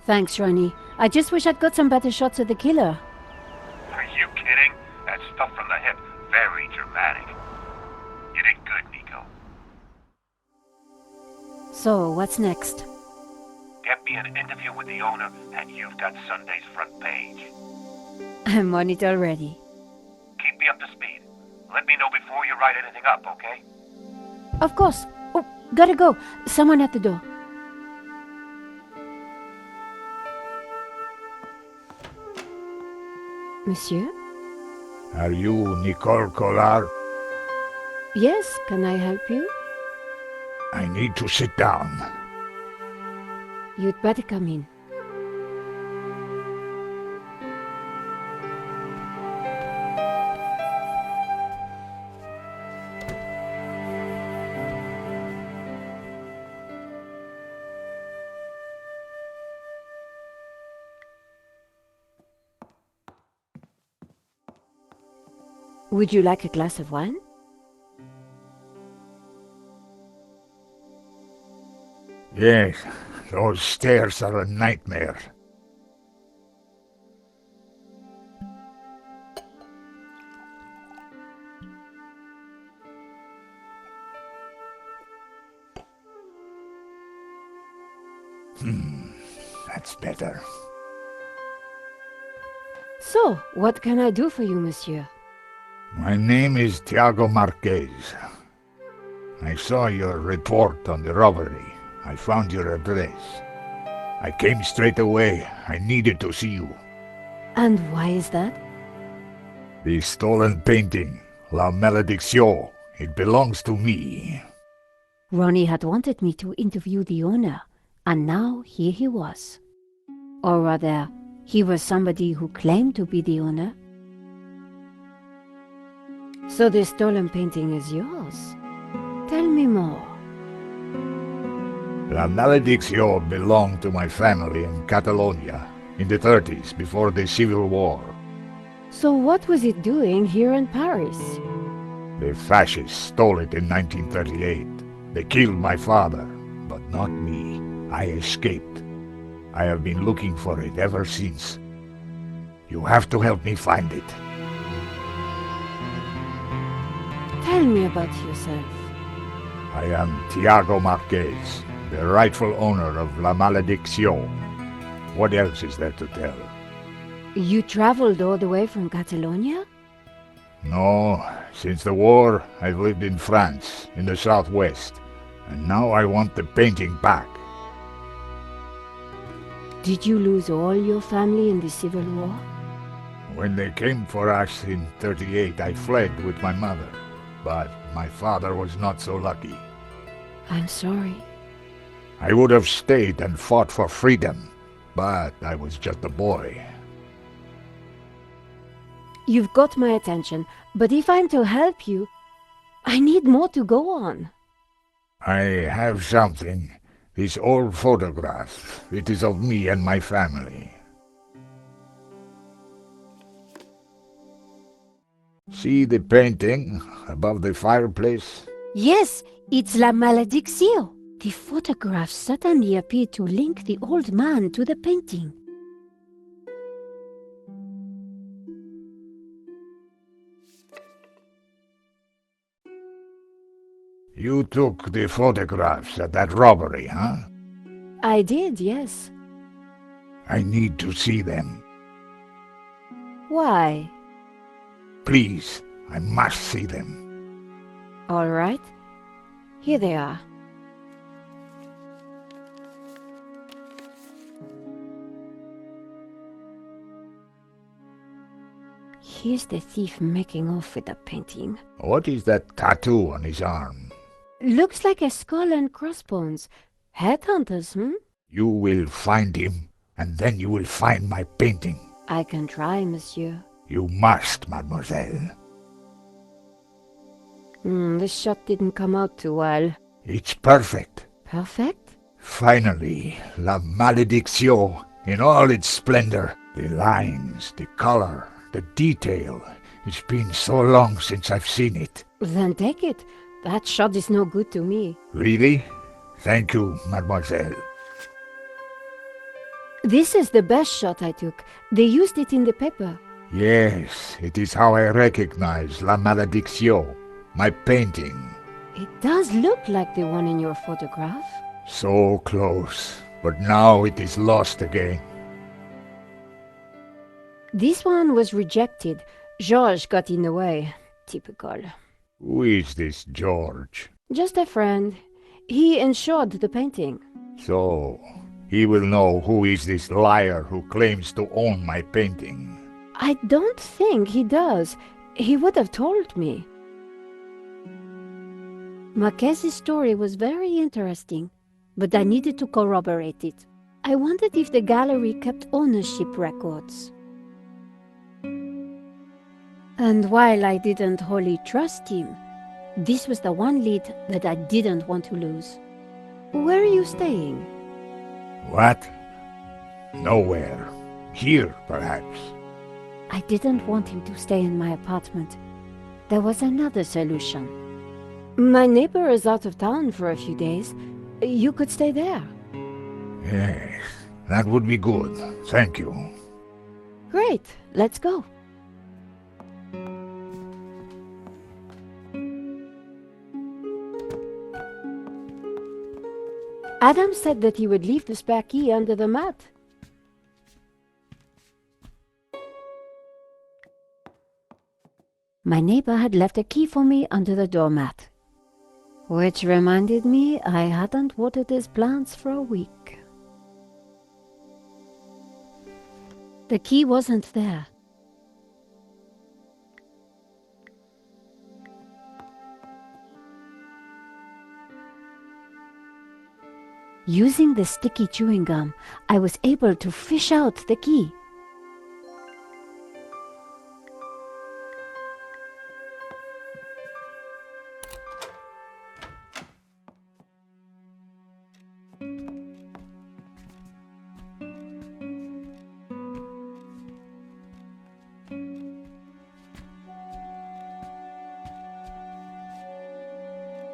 Thanks, Ronnie. I just wish I'd got some better shots of the killer. Are you kidding? That stuff from the hip, very dramatic. You did good, Nico. So, what's next? Get me an interview with the owner, and you've got Sunday's front page. I'm on it already. Keep me up to speed. Let me know before you write anything up, okay? Of course. Oh, gotta go. Someone at the door. Monsieur? Are you Nicole Collard? Yes, can I help you? I need to sit down. You'd better come in. Would you like a glass of wine? Yes, those stairs are a nightmare. That's better. So, what can I do for you, monsieur? My name is Tiago Marquez. I saw your report on the robbery. I found your address. I came straight away. I needed to see you. And why is that? The stolen painting, La Malédiction, it belongs to me. Ronnie had wanted me to interview the owner, and now here he was. Or rather, he was somebody who claimed to be the owner. So the stolen painting is yours. Tell me more. La Malédiction belonged to my family in Catalonia in the 30s, before the Civil War. So what was it doing here in Paris? The fascists stole it in 1938. They killed my father, but not me. I escaped. I have been looking for it ever since. You have to help me find it. Tell me about yourself. I am Tiago Marquez, the rightful owner of La Malédiction. What else is there to tell? You traveled all the way from Catalonia? No, since the war, I've lived in France, in the southwest, and now I want the painting back. Did you lose all your family in the Civil War? When they came for us in 38, I fled with my mother, but my father was not so lucky. I'm sorry. I would have stayed and fought for freedom, but I was just a boy. You've got my attention, but if I'm to help you, I need more to go on. I have something. This old photograph. It is of me and my family. See the painting above the fireplace? Yes, it's La Malédiction. The photograph suddenly appeared to link the old man to the painting. You took the photographs at that robbery, huh? I did, yes. I need to see them. Why? Please, I must see them. All right. Here they are. Here's the thief making off with the painting. What is that tattoo on his arm? Looks like a skull and crossbones. Headhunters, You will find him, and then you will find my painting. I can try, monsieur. You must, mademoiselle. This shot didn't come out too well. It's perfect. Perfect? Finally, La Malédiction in all its splendor. The lines, the color, the detail. It's been so long since I've seen it. Then take it. That shot is no good to me. Really? Thank you, mademoiselle. This is the best shot I took. They used it in the paper. Yes, it is how I recognize La Maledicción, my painting. It does look like the one in your photograph. So close, but now it is lost again. This one was rejected. George got in the way. Typical. Who is this George? Just a friend. He insured the painting. So, he will know who is this liar who claims to own my painting. I don't think he does. He would have told me. Marquez's story was very interesting, but I needed to corroborate it. I wondered if the gallery kept ownership records. And while I didn't wholly trust him, this was the one lead that I didn't want to lose. Where are you staying? What? Nowhere. Here, perhaps. I didn't want him to stay in my apartment. There was another solution. My neighbor is out of town for a few days. You could stay there. Yes, that would be good. Thank you. Great, let's go. Adam said that he would leave the spare key under the mat. My neighbor had left a key for me under the doormat, which reminded me I hadn't watered his plants for a week. The key wasn't there. Using the sticky chewing gum, I was able to fish out the key.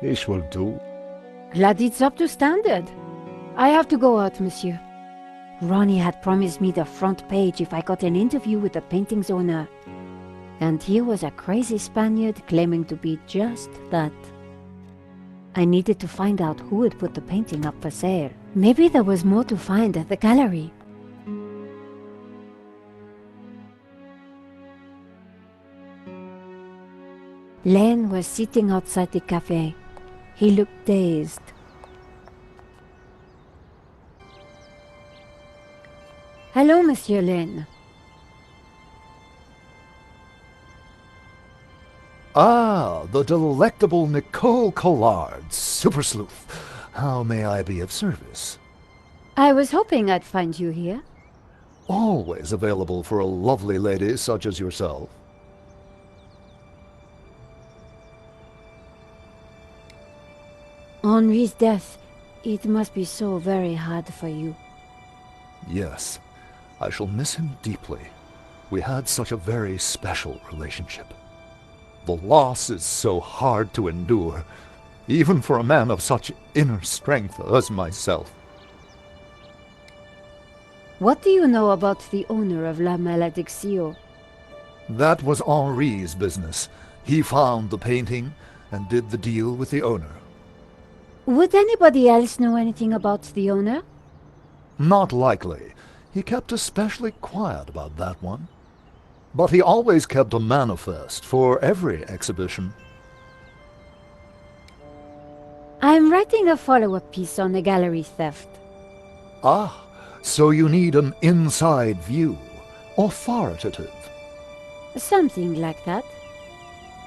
This will do. Glad it's up to standard. I have to go out, monsieur. Ronnie had promised me the front page if I got an interview with the painting's owner. And here was a crazy Spaniard claiming to be just that. I needed to find out who had put the painting up for sale. Maybe there was more to find at the gallery. Len was sitting outside the cafe. He looked dazed. Hello, Monsieur Len. Ah, the delectable Nicole Collard, super sleuth. How may I be of service? I was hoping I'd find you here. Always available for a lovely lady such as yourself. Henri's death, it must be so very hard for you. Yes, I shall miss him deeply. We had such a very special relationship. The loss is so hard to endure, even for a man of such inner strength as myself. What do you know about the owner of La Maledicción? That was Henri's business. He found the painting and did the deal with the owner. Would anybody else know anything about the owner? Not likely. He kept especially quiet about that one. But he always kept a manifest for every exhibition. I'm writing a follow-up piece on the gallery theft. Ah, so you need an inside view. Authoritative. Something like that.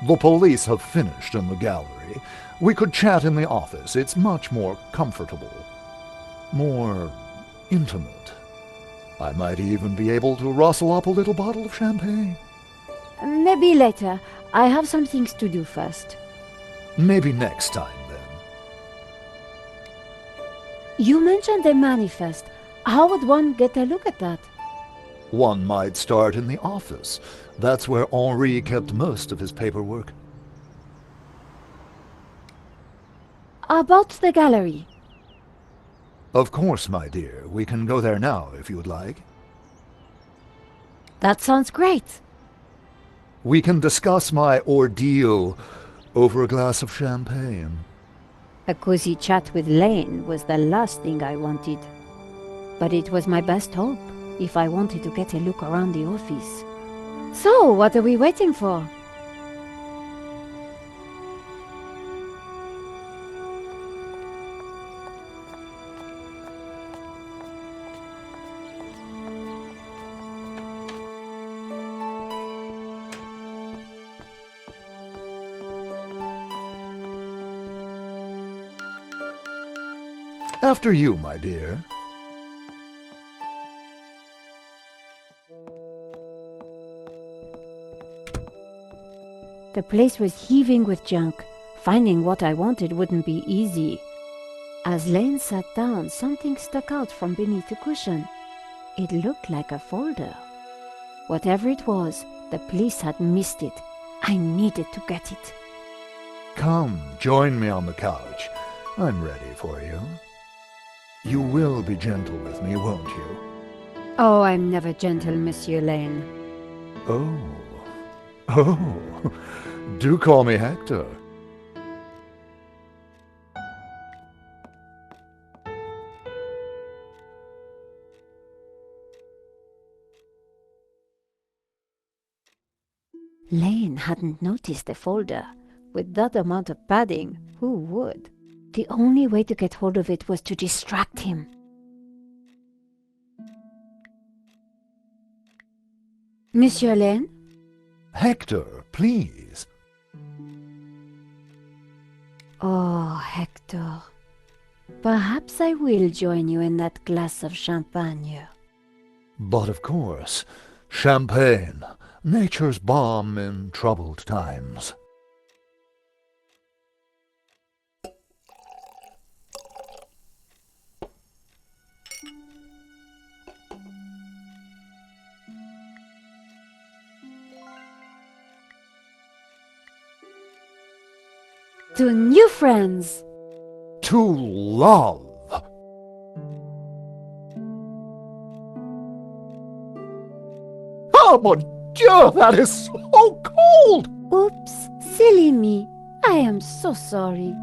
The police have finished in the gallery. We could chat in the office. It's much more comfortable. More intimate. I might even be able to rustle up a little bottle of champagne. Maybe later. I have some things to do first. Maybe next time, then. You mentioned a manifest. How would one get a look at that? One might start in the office. That's where Henri kept most of his paperwork. About the gallery. Of course, my dear. We can go there now, if you'd like. That sounds great. We can discuss my ordeal over a glass of champagne. A cozy chat with Lane was the last thing I wanted. But it was my best hope if I wanted to get a look around the office. So, what are we waiting for? After you, my dear. The place was heaving with junk. Finding what I wanted wouldn't be easy. As Lane sat down, something stuck out from beneath the cushion. It looked like a folder. Whatever it was, the police had missed it. I needed to get it. Come, join me on the couch. I'm ready for you. You will be gentle with me, won't you? Oh, I'm never gentle, Monsieur Lane. Oh, do call me Hector. Lane hadn't noticed the folder. With that amount of padding, who would? The only way to get hold of it was to distract him. Monsieur Lane? Hector, please. Oh, Hector. Perhaps I will join you in that glass of champagne. But of course, champagne, nature's balm in troubled times. To new friends! To love! Oh, mon Dieu, that is so cold! Oops, silly me. I am so sorry.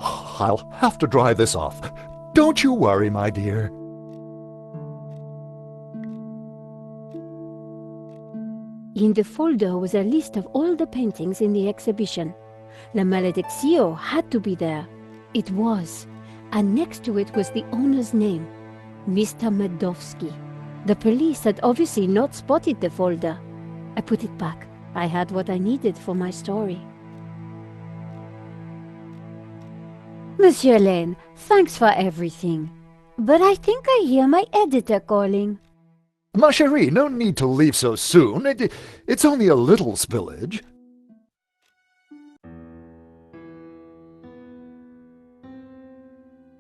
I'll have to dry this off. Don't you worry, my dear. In the folder was a list of all the paintings in the exhibition. La Malediccio had to be there. It was. And next to it was the owner's name, Mr. Medovsky. The police had obviously not spotted the folder. I put it back. I had what I needed for my story. Monsieur Lane, thanks for everything. But I think I hear my editor calling. Ma chérie, no need to leave so soon. It's only a little spillage.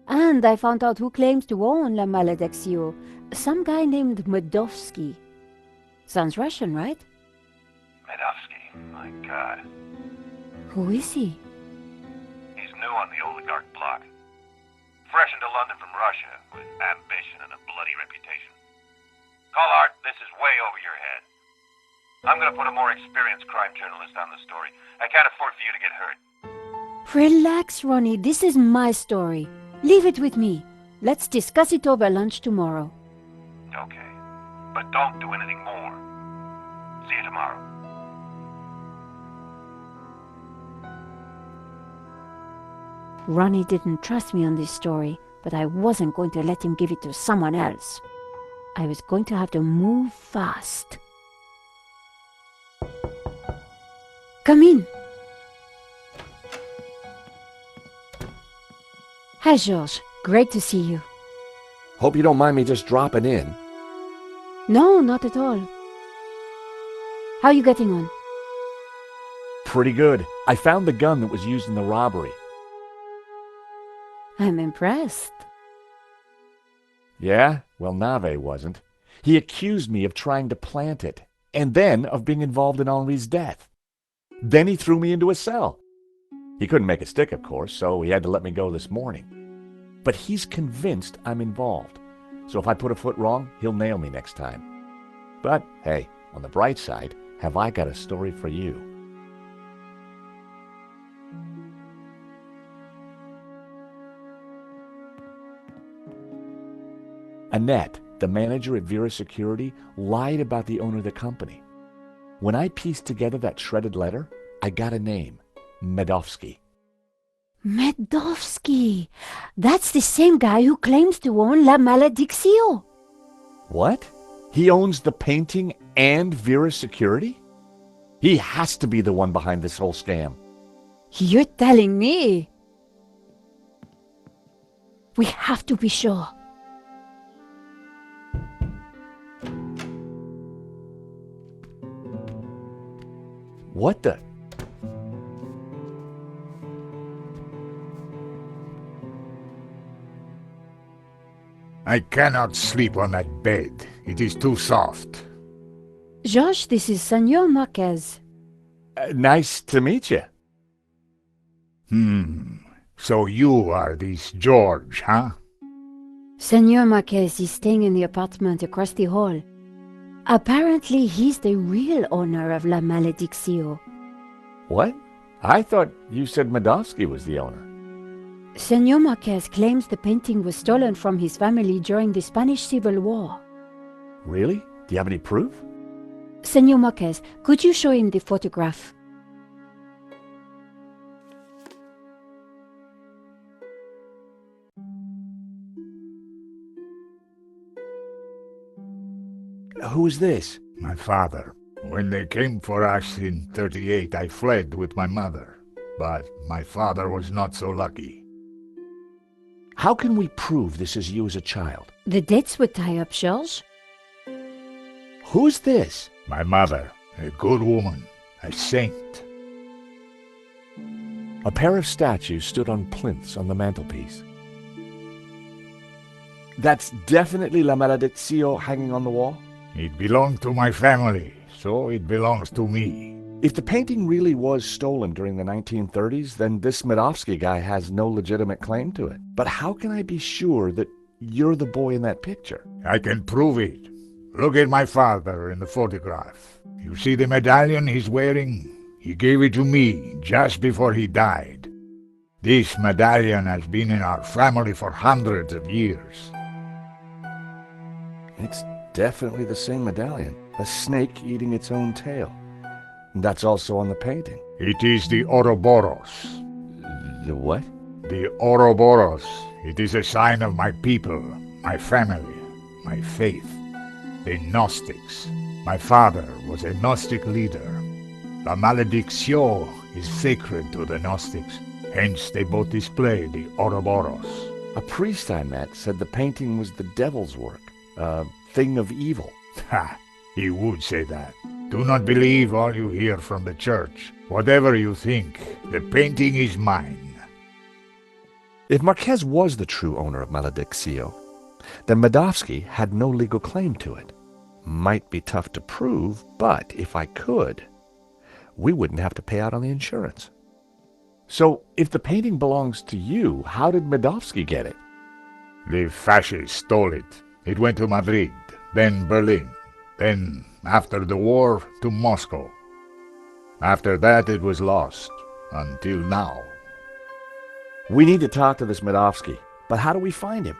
And I found out who claims to own La Malediccio. Some guy named Medovsky. Sounds Russian, right? Medovsky, my God. Who is he? He's new on the oligarch block. Fresh into London from Russia, with ambition and a bloody reputation. Collard, this is way over your head. I'm gonna put a more experienced crime journalist on the story. I can't afford for you to get hurt. Relax, Ronnie. This is my story. Leave it with me. Let's discuss it over lunch tomorrow. Okay. But don't do anything more. See you tomorrow. Ronnie didn't trust me on this story, but I wasn't going to let him give it to someone else. I was going to have to move fast. Come in. Hi, George. Great to see you. Hope you don't mind me just dropping in. No, not at all. How are you getting on? Pretty good. I found the gun that was used in the robbery. I'm impressed. Yeah? Well, Nave wasn't. He accused me of trying to plant it, and then of being involved in Henri's death. Then he threw me into a cell. He couldn't make a stick, of course, so he had to let me go this morning. but he's convinced I'm involved. So if I put a foot wrong, he'll nail me next time. But hey, on the bright side, have I got a story for you. Annette, the manager at Vera Security, lied about the owner of the company. When I pieced together that shredded letter, I got a name, Medovsky. Medovsky! That's the same guy who claims to own La Malediccio. What? He owns the painting and Vera Security? He has to be the one behind this whole scam. You're telling me? We have to be sure. What the? I cannot sleep on that bed. It is too soft. George, this is Senor Marquez. Nice to meet you. So you are this George, huh? Senor Marquez is staying in the apartment across the hall. Apparently, he's the real owner of La Malediccio. What? I thought you said Medovsky was the owner. Senor Marquez claims the painting was stolen from his family during the Spanish Civil War. Really? Do you have any proof? Senor Marquez, could you show him the photograph? Who is this? My father. When they came for us in 38, I fled with my mother. But my father was not so lucky. How can we prove this is you as a child? The dates would tie up, George. Who's this? My mother, a good woman, a saint. A pair of statues stood on plinths on the mantelpiece. That's definitely La Malediccio hanging on the wall? It belonged to my family, so it belongs to me. If the painting really was stolen during the 1930s, then this Medovsky guy has no legitimate claim to it. But how can I be sure that you're the boy in that picture? I can prove it. Look at my father in the photograph. You see the medallion he's wearing? He gave it to me just before he died. This medallion has been in our family for hundreds of years. It's definitely the same medallion. A snake eating its own tail. That's also on the painting. It is the Ouroboros. The what? The Ouroboros. It is a sign of my people, my family, my faith. The Gnostics. My father was a Gnostic leader. La Malediccio is sacred to the Gnostics. Hence they both display the Ouroboros. A priest I met said the painting was the devil's work. A thing of evil. Ha! He would say that. Do not believe all you hear from the church. Whatever you think, the painting is mine. If Marquez was the true owner of Malediccio, then Medovsky had no legal claim to it. Might be tough to prove, but if I could, we wouldn't have to pay out on the insurance. So, if the painting belongs to you, how did Medovsky get it? The fascists stole it. It went to Madrid, then Berlin, then, after the war, to Moscow. After that it was lost, until now. We need to talk to this Medovsky, but how do we find him?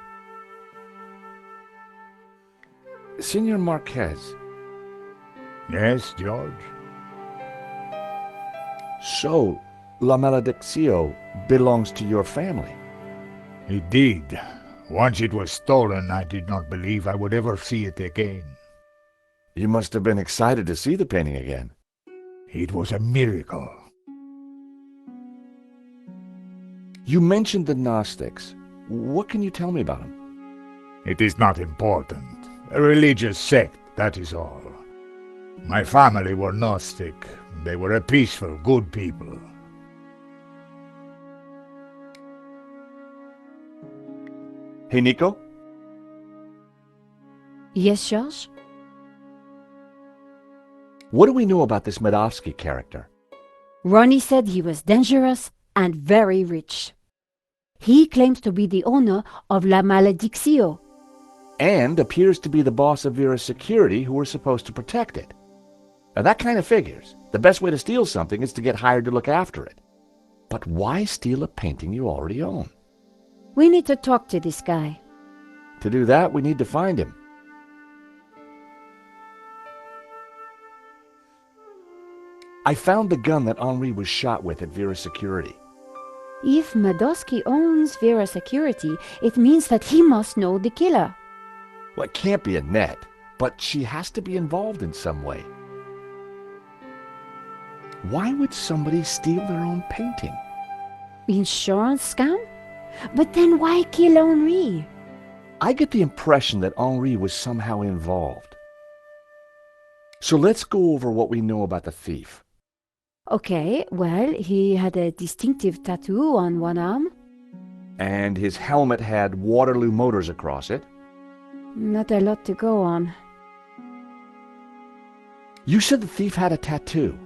Senor Marquez. Yes, George? So, La Malediccio belongs to your family? It did. Once it was stolen, I did not believe I would ever see it again. You must have been excited to see the painting again. It was a miracle. You mentioned the Gnostics. What can you tell me about them? It is not important. A religious sect, that is all. My family were Gnostic. They were a peaceful, good people. Hey, Nico? Yes, George? What do we know about this Medovsky character? Ronnie said he was dangerous and very rich. He claims to be the owner of La Malediccio. And appears to be the boss of Vera's security who were supposed to protect it. Now that kind of figures. The best way to steal something is to get hired to look after it. But why steal a painting you already own? We need to talk to this guy. To do that, we need to find him. I found the gun that Henri was shot with at Vera's security. If Madowski owns Vera Security, it means that he must know the killer. Well, it can't be Annette, but she has to be involved in some way. Why would somebody steal their own painting? Insurance scam? But then why kill Henri? I get the impression that Henri was somehow involved. So let's go over what we know about the thief. Okay, well, he had a distinctive tattoo on one arm. And his helmet had Waterloo Motors across it. Not a lot to go on. You said the thief had a tattoo.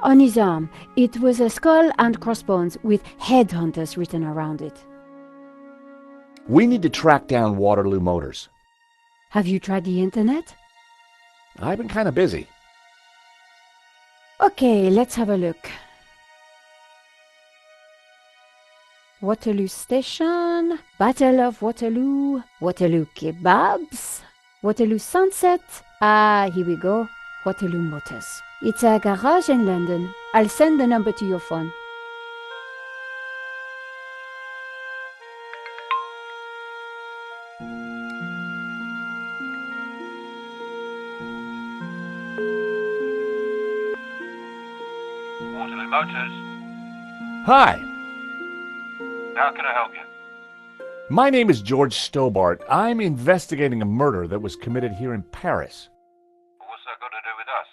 On his arm, it was a skull and crossbones with headhunters written around it. We need to track down Waterloo Motors. Have you tried the internet? I've been kind of busy. Okay, let's have a look. Waterloo Station, Battle of Waterloo, Waterloo Kebabs, Waterloo Sunset. Ah, here we go. Waterloo Motors. It's a garage in London. I'll send the number to your phone. Waterloo Motors. Hi, How can I help you? my name is George Stobbart. I'm investigating a murder that was committed here in Paris. What's that got to do with us?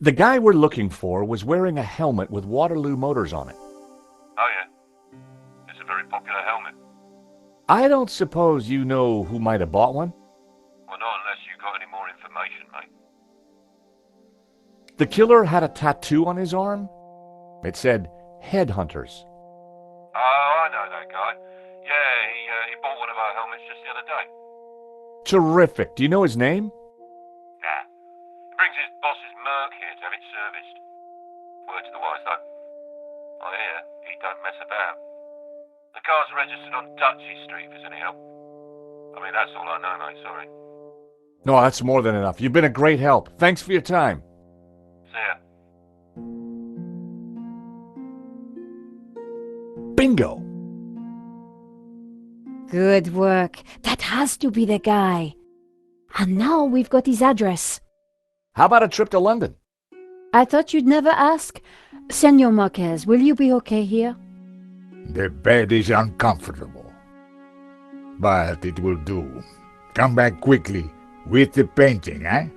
The guy we're looking for was wearing a helmet with Waterloo Motors on it. Oh, yeah. It's a very popular helmet. I don't suppose you know who might have bought one? Well, not unless you got any more information, mate. The killer had a tattoo on his arm. It said, Headhunters. Oh, I know that guy. Yeah, he bought one of our helmets just the other day. Terrific. Do you know his name? Nah. He brings his boss's Merc here to have it serviced. Word to the wise, though. I hear he don't mess about. The car's registered on Dutchy Street, if there's any help. I mean, that's all I know, mate, sorry. No, that's more than enough. You've been a great help. Thanks for your time. See ya. Bingo! Good work. That has to be the guy. And now we've got his address. How about a trip to London? I thought you'd never ask. Senor Marquez, will you be okay here? The bed is uncomfortable, but it will do. Come back quickly with the painting, eh?